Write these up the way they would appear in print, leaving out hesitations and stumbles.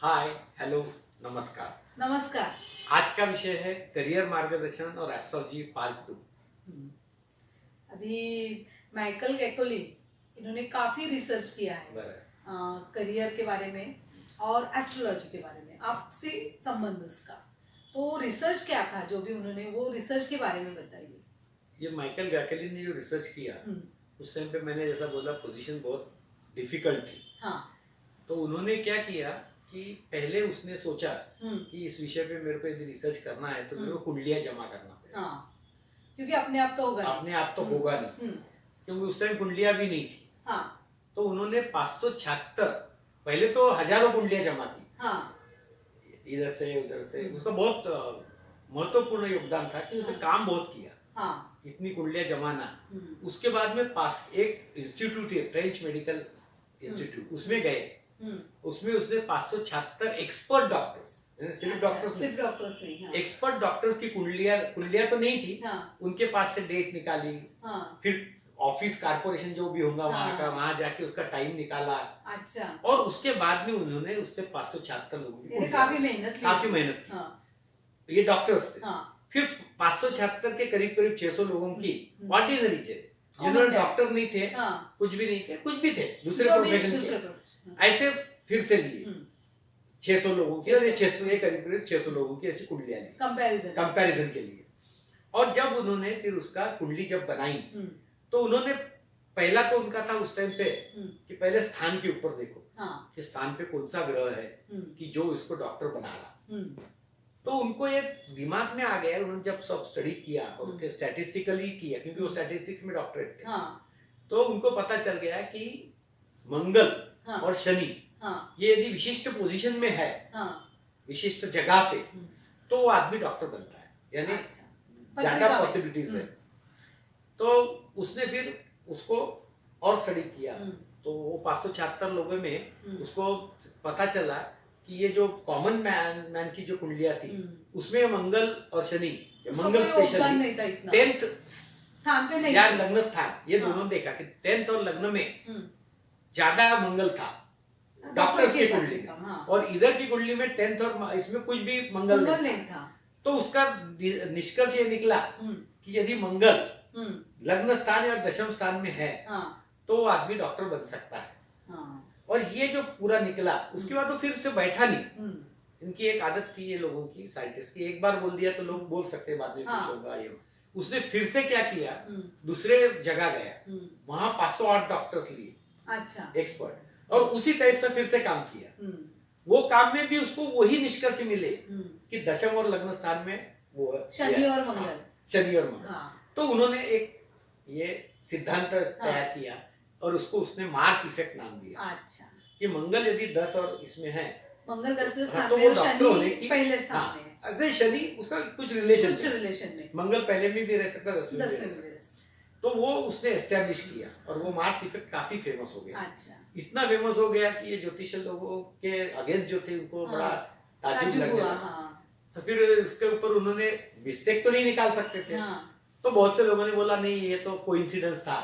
हाय, hello, नमस्कार। नमस्कार। आज का विषय है करियर मार्गदर्शन और एस्ट्रोलॉजी पार्ट 2। हम्म, अभी माइकल कैकोली इन्होंने काफी रिसर्च किया है करियर के बारे में और एस्ट्रोलॉजी के बारे में, आपसी संबंध उसका। तो रिसर्च क्या था जो भी उन्होंने वो रिसर्च के बारे में बताइए। ये माइकल गैकलिन ने जो रिसर्च किया, उस टाइम पे मैंने जैसा बोला पोजीशन बहुत डिफिकल्ट थी। हाँ। तो उन्होंने क्या किया कि पहले उसने सोचा कि इस विषय पे मेरे को यदि रिसर्च करना है तो मेरे को कुंडलियां जमा करना पड़ेगा। हाँ, क्योंकि अपने आप तो होगा नहीं। अपने आप तो होगा नहीं, क्योंकि उस टाइम कुंडलियां भी नहीं थी। हाँ। तो उन्होंने 576, पहले तो हजारों कुंडलियां जमा की। हाँ। इधर से उधर से उसका बहुत महत्वपूर्ण योगदान था कि उसने काम बहुत किया। हाँ। इतनी कुंडलियां जमाना। उसके बाद में पास एक इंस्टीट्यूट है, फ्रेंच मेडिकल इंस्टीट्यूट, उसमें गए। उसमें उसने 576 एक्सपर्ट डॉक्टर्स, सिर्फ डॉक्टर्स नहीं, एक्सपर्ट डॉक्टर्स की कुंडलियां तो नहीं थी। उनके पास से डेट निकाली। फिर ऑफिस कारपोरेशन जो भी होगा वहां का, वहां जाके उसका टाइम निकाला। अच्छा। और उसके बाद में उन्होंने उससे 576 लोगों की काफी मेहनत की। ये डॉक्टर्स थे। फिर 576 के करीब करीब 600 लोगों की ऑर्डिनरी थे, जिन्होंने डॉक्टर नहीं थे, कुछ भी नहीं थे, कुछ भी थे दूसरे प्रोफेशन के, ऐसे फिर से लिए 600 लोगों की, 600 के करीब करीब 600 लोगों की ऐसी कुंडलियां ली कंपैरिजन के लिए। और जब उन्होंने फिर उसका कुंडली जब बनाई तो उन्होंने पहला तो उनका था उस टाइम पे कि पहले स्थान के ऊपर देखो कि स्थान पे कौन सा ग्रह है कि जो इसको डॉक्टर बना रहा। तो उनको ये दिमाग में आ गया, उन्होंने जब सब स्टडी किया और उसके स्टैटिस्टिकली किया, क्योंकि वो स्टैटिस्टिक्स में डॉक्टरेट थे। तो उनको पता चल गया कि मंगल और शनि ये यदि विशिष्ट पोजीशन में है, विशिष्ट जगह पे, तो वो आदमी डॉक्टर बनता है, यानी ज्यादा पॉसिबिलिटीज है। तो उसने फिर उसको और स्टडी किया। तो वो 576 लोगों में उसको पता चला कि ये जो कॉमन मैन की जो कुंडलियां थी उसमें मंगल और शनि, मंगल स्पेशली 10th स्थान पे नहीं, या लग्न स्थान, ये दोनों देखा कि 10th और लग्न में ज्यादा मंगल था डॉक्टर्स की कुंडली में। और इधर की कुंडली में 10th और इसमें कुछ भी मंगल नहीं था। तो उसका निष्कर्ष ये निकला कि यदि मंगल लग्न स्थान या दशम स्थान में है तो वो आदमी डॉक्टर बन सकता है। और ये जो पूरा निकला, उसके बाद तो फिर से बैठा नहीं। इनकी एक आदत थी ये लोगों की, साइंटिस्ट की, एक बार बोल दिया तो लोग बोल सकते हैं बाद में कुछ होगा ये। उसने फिर से क्या किया, दूसरे जगह गया, वहां 508 डॉक्टर्स लिए, अच्छा, एक्सपर्ट, और उसी टाइप से फिर से काम किया। वो काम में भी उसको वही निष्कर्ष मिले कि दशम और लग्न स्थान में वो शनि और मंगल। तो उन्होंने एक ये सिद्धांत तैयार किया और उसको उसने मार्स इफेक्ट नाम दिया। अच्छा। कि मंगल यदि 10 और इसमें है, मंगल 10वें स्थान तो में, वो डॉक्टर होने की पहले स्थान में है। ऐसे शनि उसका कुछ रिलेशन में, मंगल पहले में भी रह सकता, 10वें में भी रह सकता। तो वो उसने एस्टेब्लिश किया और वो मार्स इफेक्ट काफी फेमस हो गया। अच्छा। इतना फेमस हो गया कि ये ज्योतिष लोगों के अगेंस्ट जो थे उनको बड़ा ताज्जुब लग गया। तो फिर इसके ऊपर उन्होंने मिस्टेक तो नहीं निकाल सकते थे। तो बहुत से लोगों ने बोला नहीं ये तो कोइंसिडेंस था,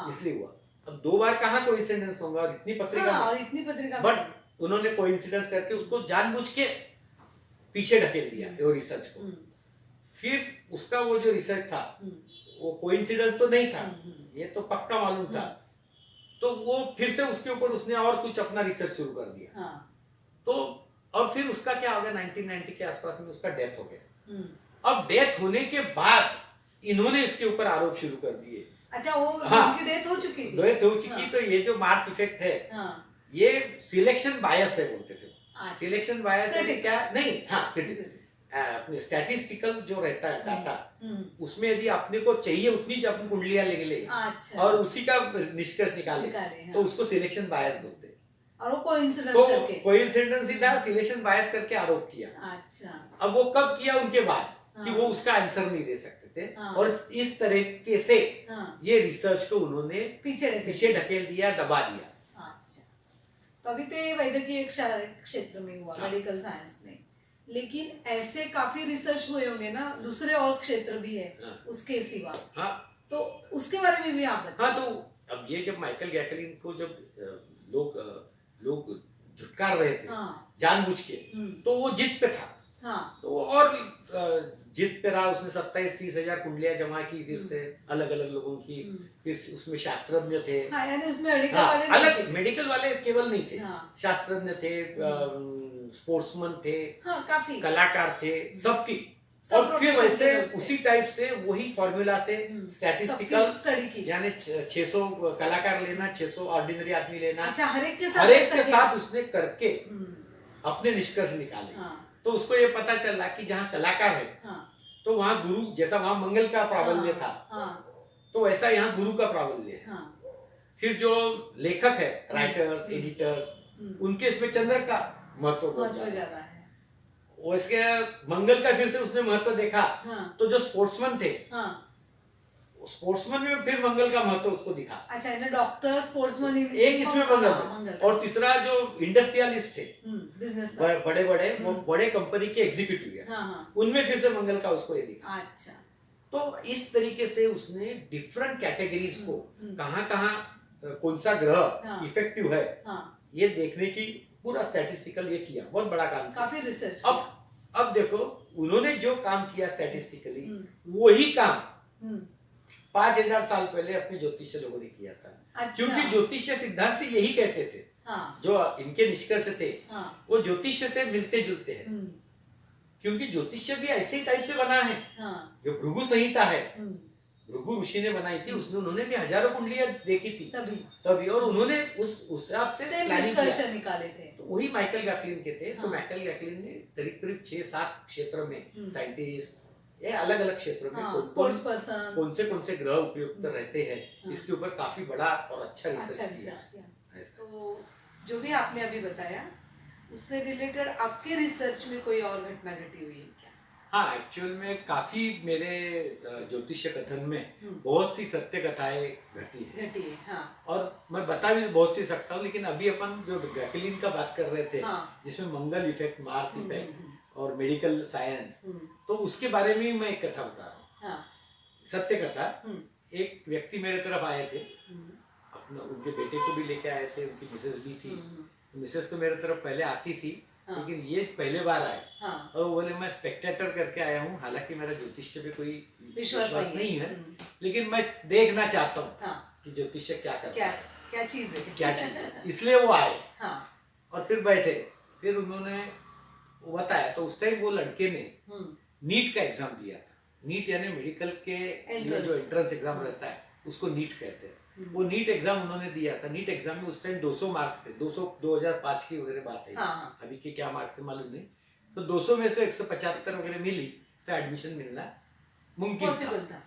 इसलिए हुआ। अब 2 बार कहाँ कोइंसिडेंस होगा, और इतनी पत्रिका बट उन्होंने कोइंसिडेंस करके उसको जानबूझ के पीछे ढकेल दिया वो रिसर्च को। फिर उसका वो जो रिसर्च था वो कोइंसिडेंस तो नहीं था, ये तो पक्का मालूम था। तो वो फिर से उसके ऊपर उसने और कुछ अपना रिसर्च शुरू कर दिया। तो और फिर उसका क्या हो गया, 1990 के आसपास में उसका डेथ हो गया। अब डेथ होने के बाद इन्होंने इसके ऊपर आरोप शुरू कर दिए। अच्छा, वो उनकी डेथ हो चुकी थी। तो ये जो मार्स इफेक्ट है, ये सिलेक्शन बायस है बोलते थे। सिलेक्शन बायस है क्या नहीं, अपने स्टैटिस्टिकल जो रहता है डाटा, उसमें यदि अपने को चाहिए उतनी अपनी कुंडलियां ले और उसी का निष्कर्ष निकाले तो उसको सिलेक्शन बायस बोलते हैं। और वो कोइंसिडेंस ही था, सिलेक्शन बायस करके आरोप किया। अच्छा। अब वो कब किया, उनके बाद कि वो उसका आंसर नहीं दे सकते थे। और इस तरीके से ये रिसर्च को उन्होंने पीछे ढकेल दिया, दबा दिया। अच्छा। तभी तो वैद्यकीय क्षेत्र में हुआ, मेडिकल साइंस में। लेकिन ऐसे काफी रिसर्च हुए होंगे ना, दूसरे और क्षेत्र भी है उसके सिवा। तो उसके बारे में भी आप बताइए। तो अब ये जब माइकल गैकलिन को जब लोग झुटकार रहे थे हाँ। जानबूझ के, तो वो जिद पे था। हाँ। तो वो और जिद पे रहा, उसने 27-30 हजार कुंडलियां जमा की, फिर से अलग अलग लोगों की, फिर उसमें शास्त्रज्ञ थे। हाँ, यानी उसमें मेडिकल हाँ, वाले अलग मेडिकल वाले केवल नहीं थे, हाँ। शास्त्रज्ञ थे, स्पोर्ट्समैन थे, हाँ, काफी कलाकार थे, सबकी। सब और फिर profession वैसे के लोग थे। उसी टाइप से वही फॉर्मूला से स्टैटिस्टिकल स्टडी की। यानी 600 कलाकार लेना, 600 ऑर्डिनरी आदमी लेना, अच्छा, हर एक के साथ उसने करके अपने निष्कर्ष निकाले। हाँ। तो उसको ये पता चला कि जहाँ कलाकार है, हाँ। तो वहाँ गुरु, जैसा वहाँ मंगल का प्राबल्य था, तो वैसा यहाँ गुरु का प्राबल्य है। फिर जो लेखक है, राइटर्स, एडिटर्स, उनके इसमें चंद्र का महत्व बहुत ज्यादा है। वैसे मंगल का फिर से उसने महत्व देखा। तो जो स्पोर्ट्समैन थे, स्पोर्ट्समैन में फिर मंगल का महत्व उसको दिखा। अच्छा, डॉक्टर, स्पोर्ट्समैन एक इसमें मंगल, और तीसरा जो इंडस्ट्रियलिस्ट थे, बिजनेस बड़े बड़े वो बड़े कंपनी के एग्जीक्यूटिव है, उनमें फिर से मंगल का उसको ये दिखा। अच्छा, तो इस तरीके से उसने डिफरेंट कैटेगरीज को कहाँ कौन सा ग्रह इफेक्टिव है, ये देखने की पूरा स्टैटिस्टिकल ये किया, बहुत बड़ा काम किया, काफी रिसर्च। अब देखो उन्होंने जो काम किया स्टैटिस्टिकली, वही काम 5000 साल पहले अपने ज्योतिष्य लोगों ने किया था। अच्छा। क्योंकि ज्योतिष्य सिद्धांत यही कहते थे, जो इनके निष्कर्ष थे, वो ज्योतिष्य से मिलते जुलते हैं। क्योंकि ज्योतिष्य भी ऐसे टाइप से बना है, जो भृगु संहिता है, भृगु ऋषि ने बनाई थी, उसने उन्होंने भी हजारों कुंडलियां देखी थी तभी, और उन्होंने उस हिसाब से निष्कर्ष निकाले थे। तो वही माइकल गैटलिन के थे। तो माइकल गैटलिन ने करीब 6-7 क्षेत्र में, साइंटिस्ट, ये अलग अलग क्षेत्रों में कौन से ग्रह उपयुक्त रहते हैं, इसके ऊपर काफी बड़ा और अच्छा रिसर्च किया। तो जो भी आपने अभी बताया, उससे रिलेटेड आपके रिसर्च में कोई और घटना घटी हुई है क्या? हाँ, एक्चुअल में काफी मेरे ज्योतिष कथन में बहुत सी सत्य कथाएं घटी है। हाँ। और मैं बता भी बहुत सी सकता हूँ, लेकिन अभी अपन जो गैटलिन का बात कर रहे थे, जिसमें मंगल इफेक्ट, मार्स इफेक्ट और मेडिकल साइंस, तो उसके बारे में मैं एक कथा बता रहा हूँ। सत्य कथा। एक व्यक्ति मेरे तरफ आए थे, अपना उनके बेटे को भी लेके आए थे, उनकी मिसेस भी थी। मिसेस तो मेरे तरफ पहले आती थी, लेकिन ये पहले बार आए, और वो बोले मैं स्पेक्टेटर करके आया हूँ, हालांकि मेरा ज्योतिष्य पे कोई विश्वास नहीं है, लेकिन मैं देखना चाहता हूँ कि ज्योतिष्य क्या करता है, क्या चीज है, इसलिए वो आए। और फिर बैठे, फिर उन्होंने वो बताया। तो उस टाइम वो लड़के ने नीट का एग्जाम दिया था। नीट यानी मेडिकल के लिए जो एंट्रेंस एग्जाम रहता है, उसको नीट कहते हैं। वो नीट एग्जाम उन्होंने दिया था। नीट एग्जाम में उस टाइम 200 मार्क्स थे, 2005 की वगैरह बात है। अभी के क्या मार्क्स है मालूम नहीं। तो 200 में से 175 वगैरह मिली तो एडमिशन मिलना मुमकिन था।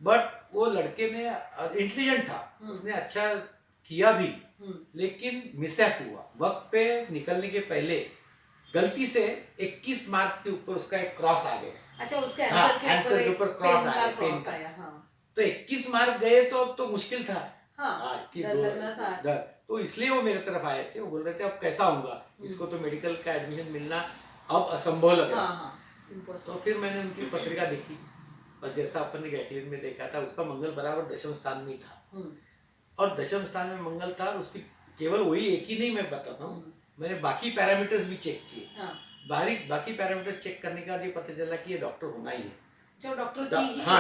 बट वो लड़के ने इंटेलिजेंट था, उसने अच्छा किया भी, लेकिन मिसहैप हुआ। वक्त पे निकलने के पहले गलती से 21 मार्क्स के ऊपर उसका एक क्रॉस आ गया। अच्छा, उसके आंसर के ऊपर क्रॉस आया। तो 21 मार्क गए तो अब तो मुश्किल था। तो इसलिए वो मेरे तरफ आए थे। वो बोल रहे थे अब कैसा होगा, इसको तो मेडिकल का एडमिशन मिलना अब असंभव लग रहा। तो फिर मैंने उनकी पत्रिका देखी, और जैसा अपन ने गैटलिन में देखा था, उसका मंगल बराबर 10वें स्थान में था। और 10वें स्थान में मंगल था, और उसकी केवल वही एक ही नहीं मैं बताता हूँ, मैंने बाकी पैरामीटर्स भी चेक किए। बाकी पैरामीटर्स चेक करने के बाद ये पता चला कि ये डॉक्टर होना ही है। जब डॉक्टर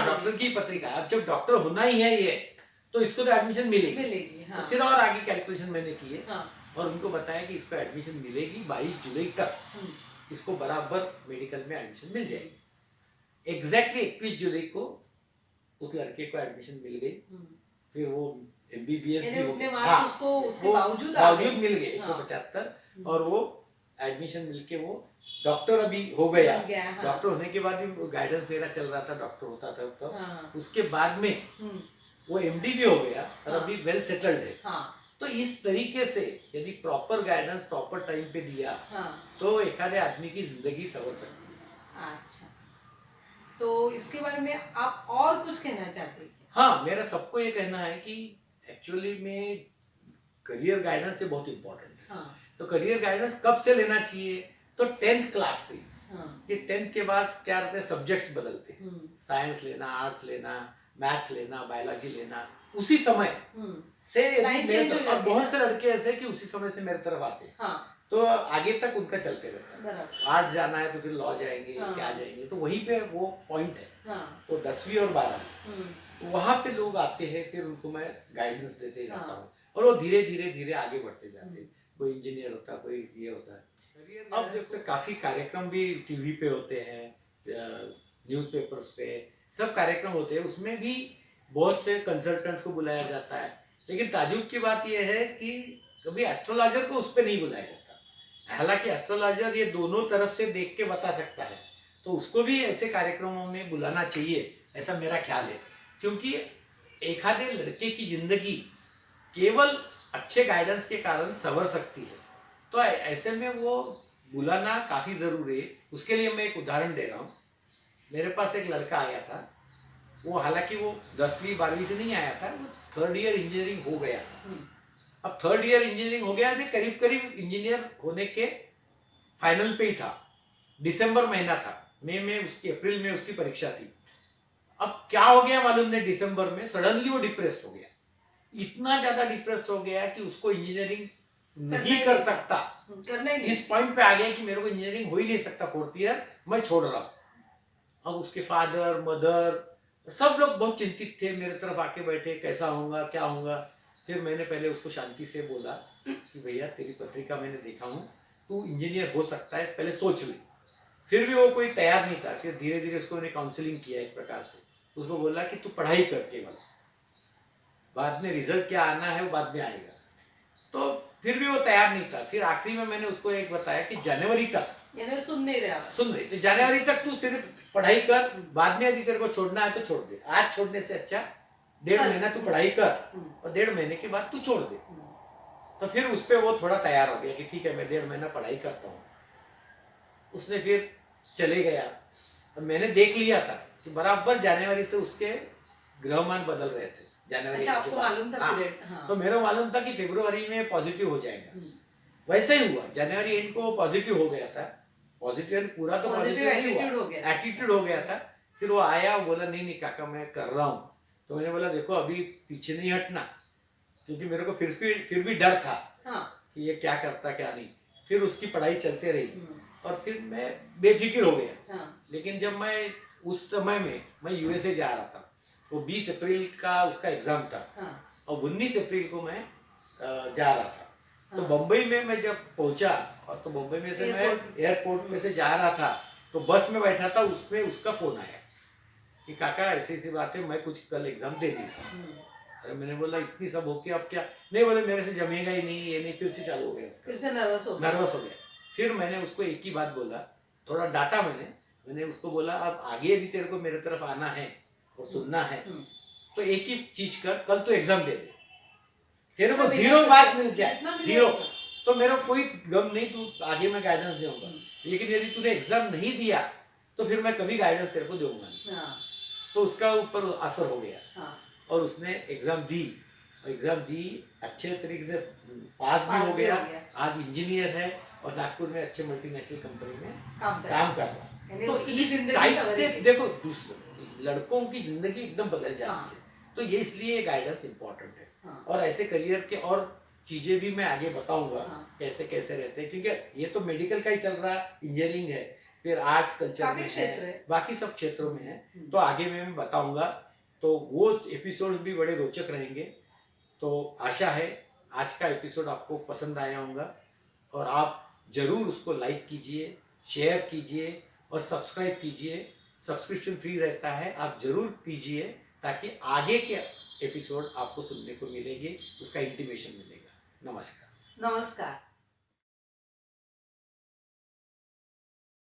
डॉक्टर की पत्रिका। अब जब डॉक्टर होना ही है ये, तो इसको तो एडमिशन मिलेगी। तो फिर और आगे कैलकुलेशन मैंने किए, और उनको बताया कि इसको एडमिशन मिलेगी 22 जुलाई तक, इसको बराबर मेडिकल में एडमिशन मिल जाएगी। एग्जैक्टली 21 जुलाई को उस लड़के को एडमिशन मिल गई। फिर वो MBBS भी हो गया, उसके बावजूद मिल गए 175, और वो एडमिशन मिलके वो डॉक्टर अभी हो गया। डॉक्टर होने के बाद भी गाइडेंस मेरा चल रहा था, डॉक्टर होता था तो उसके बाद में वो MD भी हो गया, और अभी वेल सेटल्ड है। तो इस तरीके से यदि प्रॉपर गाइडेंस प्रॉपर टाइम पे दिया, तो एखादे आदमी की जिंदगी संवर सकती है। अच्छा, तो इसके बारे में आप और कुछ कहना चाहते हैं? हाँ, मेरा सबको ये कहना है कि एक्चुअली में करियर गाइडेंस से बहुत इम्पोर्टेंट है। तो करियर गाइडेंस कब से लेना चाहिए? तो 10th क्लास से। ये 10th के बाद क्या रहते हैं, सब्जेक्ट्स बदलते हैं। साइंस लेना, आर्ट्स लेना, मैथ्स लेना, बायोलॉजी लेना, उसी समय से। और बहुत से लड़के ऐसे कि उसी समय से मेरे तरफ आते हैं। तो आगे तक उनका चलते रहता है। बराबर। आर्ट्स जाना है तो फिर लॉ जाएंगे, हाँ। क्या जाएंगे, तो वहीं पे वो पॉइंट है। हाँ। तो 10वीं और 12वीं वहाँ पे लोग आते हैं, फिर उनको मैं गाइडेंस देते जाता हूँ और वो धीरे धीरे धीरे आगे बढ़ते जाते हैं। कोई इंजीनियर होता है, कोई ये होता है। अब देखते काफ़ी कार्यक्रम भी टीवी पे होते हैं, न्यूज़पेपर्स पे सब कार्यक्रम होते हैं, उसमें भी बहुत से कंसल्टेंट्स को बुलाया जाता है। लेकिन ताजुब की बात यह है कि कभी एस्ट्रोलॉजर को उस पर नहीं बुलाया जाता। हालांकि एस्ट्रोलॉजर ये दोनों तरफ से देख के बता सकता है, तो उसको भी ऐसे कार्यक्रमों में बुलाना चाहिए, ऐसा मेरा ख्याल है। क्योंकि एक आधे लड़के की जिंदगी केवल अच्छे गाइडेंस के कारण संवर सकती है, तो ऐसे में वो बुलाना काफ़ी ज़रूरी है। उसके लिए मैं एक उदाहरण दे रहा हूँ। मेरे पास एक लड़का आया था, वो हालांकि वो 10वीं 12वीं से नहीं आया था, वो 3rd ईयर इंजीनियरिंग हो गया था। अब 3rd ईयर इंजीनियरिंग हो गया, करीब करीब इंजीनियर होने के फाइनल पे ही था। दिसंबर महीना था, मई में उसकी, अप्रैल में उसकी परीक्षा थी। अब क्या हो गया मालूम नहीं, दिसंबर में सडनली वो डिप्रेस्ड हो गया। इतना ज्यादा डिप्रेस्ड हो गया कि उसको इंजीनियरिंग नहीं कर सकता, करना ही इस पॉइंट पे आ गया कि मेरे को इंजीनियरिंग हो ही नहीं सकता, 4th ईयर मैं छोड़ रहा हूँ। अब उसके फादर मदर सब लोग बहुत चिंतित थे, मेरे तरफ आके बैठे, कैसा होगा क्या होगा। फिर मैंने पहले उसको शांति से बोला कि भैया तेरी पत्रिका मैंने देखा हूँ, तू इंजीनियर हो सकता है, पहले सोच ले। फिर भी वो कोई तैयार नहीं था। फिर धीरे धीरे उसको मैंने काउंसलिंग किया एक प्रकार से, उसको बोला कि तू पढ़ाई कर केवल, बाद में रिजल्ट क्या आना है वो बाद में आएगा। तो फिर भी वो तैयार नहीं था। फिर आखिरी में मैंने उसको एक बताया कि जनवरी तक, सुन नहीं रहा, तो जनवरी तक तू सिर्फ पढ़ाई कर, बाद में यदि तेरे को छोड़ना है तो छोड़ दे। आज छोड़ने से अच्छा 1.5 महीना तू पढ़ाई कर और 1.5 महीने के बाद तू छोड़ दे। तो फिर उस पर वो थोड़ा तैयार हो गया कि ठीक है मैं 1.5 महीना पढ़ाई करता हूँ। उसने फिर चले गया। अब मैंने देख लिया था कि बराबर जनवरी से उसके ग्रहमान बदल रहे थे। जनवरी अच्छा, आपको मालूम था पीरियड? हाँ। तो मेरा मालूम था कि फरवरी में पॉजिटिव हो जाएगा। वैसे ही हुआ, जनवरी एंड को पॉजिटिव हो गया था। पॉजिटिव पूरा तो पॉजिटिव एटीट्यूड हो गया था। फिर वो आया, वो बोला नहीं नहीं काका मैं कर रहा हूँ। तो मैंने बोला देखो अभी पीछे नहीं हटना, क्योंकि मेरे को फिर भी डर था कि ये क्या करता क्या नहीं। फिर उसकी पढ़ाई चलते रही और फिर मैं बेफिक्र हो गया। लेकिन जब मैं उस समय में मैं यूएसए जा रहा था, वो 20 अप्रैल का उसका एग्जाम था और 19 अप्रैल को मैं जा रहा था। तो बम्बई में मैं जब पहुंचा, और तो बम्बई में से मैं एयरपोर्ट में से जा रहा था, तो बस में बैठा था, उसमें उसका फोन आया कि काका ऐसी ऐसी बात है, मैं कुछ कल एग्जाम दे दी। अरे मैंने बोला इतनी सब होके अब क्या? नहीं, बोले मेरे से जमेगा ही नहीं, ये नहीं। फिर से चालू हो गया, फिर से नर्वस हो गया। फिर मैंने उसको एक ही बात बोला, थोड़ा डांटा मैंने उसको बोला अब आगे यदि तेरे को मेरे तरफ आना है और सुनना है तो एक ही चीज कर, कल तो एग्जाम दे दे, तेरे को 0 मार्क मिल जाए, 0 तो मेरा कोई गम नहीं, तू आगे मैं गाइडेंस दूंगा। लेकिन यदि तूने एग्जाम नहीं दिया तो फिर मैं कभी गाइडेंस तेरे को दूंगा नहीं। तो उसका ऊपर असर हो गया और उसने एग्जाम दी अच्छे तरीके से पास भी हो गया। आज इंजीनियर है और नागपुर में अच्छे मल्टीनेशनल कंपनी में काम कर रहा है। तो इस टाइप से देखो लड़कों की जिंदगी एकदम बदल जाती है। तो ये इसलिए गाइडेंस इंपॉर्टेंट है। और ऐसे करियर के और चीजें भी मैं आगे बताऊंगा कैसे कैसे रहते हैं, क्योंकि ये तो मेडिकल का ही चल रहा है, इंजीनियरिंग है, फिर आर्ट्स कल्चर में है, बाकी सब क्षेत्रों में है। तो आगे मैं बताऊंगा, तो वो एपिसोड भी बड़े रोचक रहेंगे। तो आशा है आज का एपिसोड आपको पसंद आया होगा और आप जरूर उसको लाइक कीजिए, शेयर कीजिए और सब्सक्राइब कीजिए। सब्सक्रिप्शन फ्री रहता है, आप जरूर कीजिए ताकि आगे के एपिसोड आपको सुनने को मिलेंगे, उसका इंटीमेशन मिलेगा। नमस्कार।